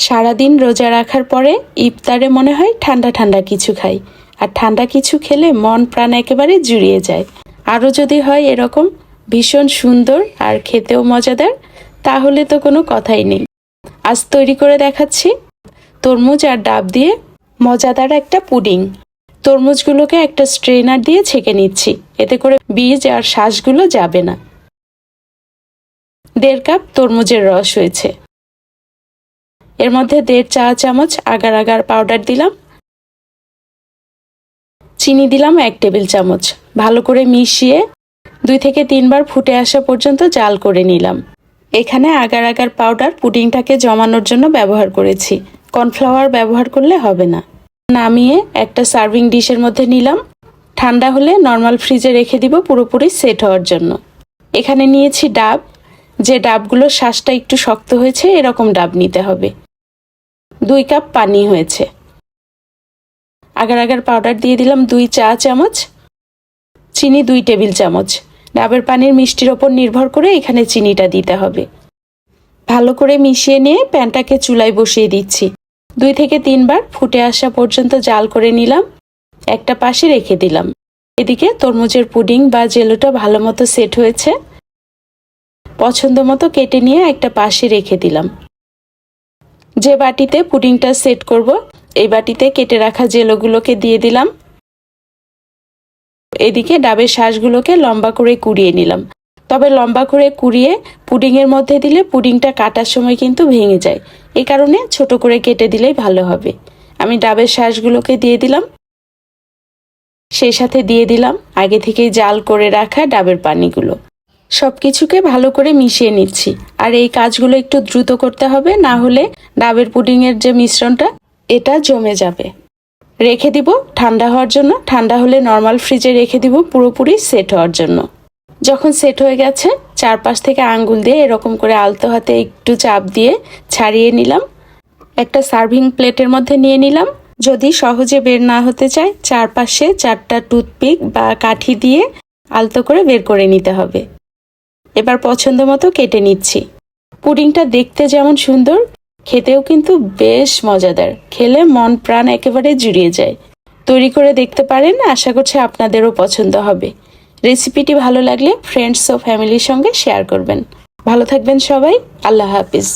সারাদিন রোজা রাখার পরে ইফতারে মনে হয় ঠান্ডা ঠান্ডা কিছু খাই, আর ঠান্ডা কিছু খেলে মন প্রাণ একেবারে জুড়িয়ে যায়। আরও যদি হয় এরকম ভীষণ সুন্দর আর খেতেও মজাদার, তাহলে তো কোনো কথাই নেই। আজ তৈরি করে দেখাচ্ছি তরমুজ আর ডাব দিয়ে মজাদার একটা পুডিং। তরমুজগুলোকে একটা স্ট্রেনার দিয়ে ছেঁকে নিচ্ছি, এতে করে বীজ আর শ্বাসগুলো যাবে না। 1.5 কাপ তরমুজের রস হয়েছে। এর মধ্যে 1.5 চা চামচ আগার আগার পাউডার দিলাম, চিনি দিলাম 1 টেবিল চামচ। ভালো করে মিশিয়ে 2 থেকে 3 বার ফুটে আসা পর্যন্ত জাল করে নিলাম। এখানে আগার আগার পাউডার পুডিংটাকে জমানোর জন্য ব্যবহার করেছি, কর্নফ্লাওয়ার ব্যবহার করলে হবে না। নামিয়ে একটা সার্ভিং ডিশের মধ্যে নিলাম। ঠান্ডা হলে নর্মাল ফ্রিজে রেখে দিব পুরোপুরি সেট হওয়ার জন্য। এখানে নিয়েছি ডাব, যে ডাবগুলোর শ্বাসটা একটু শক্ত হয়েছে এরকম ডাব নিতে হবে। 2 কাপ পানি হয়েছে। আগার আগার পাউডার দিয়ে দিলাম 2 চা চামচ, চিনি 2 টেবিল চামচ। ডাবের পানির মিষ্টির ওপর নির্ভর করে এখানে চিনিটা দিতে হবে। ভালো করে মিশিয়ে নিয়ে প্যানটাকে চুলায় বসিয়ে দিচ্ছি। 2 থেকে 3 বার ফুটে আসা পর্যন্ত জাল করে নিলাম, একটা পাশে রেখে দিলাম। এদিকে তরমুজের পুডিং বা জেলোটা ভালো মতো সেট হয়েছে। পছন্দ মতো কেটে নিয়ে একটা পাশে রেখে দিলাম। যে বাটিতে পুডিংটা সেট করব, এই বাটিতে কেটে রাখা জেলোগুলোকে দিয়ে দিলাম। এদিকে ডাবের শ্বাসগুলোকে লম্বা করে কুড়িয়ে নিলাম। তবে লম্বা করে কুড়িয়ে পুডিংয়ের মধ্যে দিলে পুডিংটা কাটার সময় কিন্তু ভেঙে যায়, এই কারণে ছোট করে কেটে দিলেই ভালো হবে। আমি ডাবের শ্বাসগুলোকে দিয়ে দিলাম, সেই সাথে দিয়ে দিলাম আগে থেকেই জাল করে রাখা ডাবের পানিগুলো। সব কিছুকে ভালো করে মিশিয়ে নিচ্ছি। আর এই কাজগুলো একটু দ্রুত করতে হবে, না হলে ডাবের পুডিংয়ের যে মিশ্রণটা এটা জমে যাবে। রেখে দিব ঠান্ডা হওয়ার জন্য। ঠান্ডা হলে নর্মাল ফ্রিজে রেখে দিব পুরোপুরি সেট হওয়ার জন্য। যখন সেট হয়ে গেছে, চারপাশ থেকে আঙ্গুল দিয়ে এরকম করে আলতো হাতে একটু চাপ দিয়ে ছাড়িয়ে নিলাম। একটা সার্ভিং প্লেটের মধ্যে নিয়ে নিলাম। যদি সহজে বের না হতে চায়, চারপাশে 4টা টুথপিক বা কাঠি দিয়ে আলতো করে বের করে নিতে হবে। এবার পছন্দ মতো কেটে নিচ্ছি। পুডিংটা দেখতে যেমন সুন্দর, খেতেও কিন্তু বেশ মজাদার। খেলে মন প্রাণ একেবারে জুড়িয়ে যায়। তৈরি করে দেখতে পারেন, আশা করছি আপনাদেরও পছন্দ হবে। রেসিপিটি ভালো লাগলে ফ্রেন্ডস ও ফ্যামিলির সঙ্গে শেয়ার করবেন। ভালো থাকবেন সবাই। আল্লাহ হাফিজ।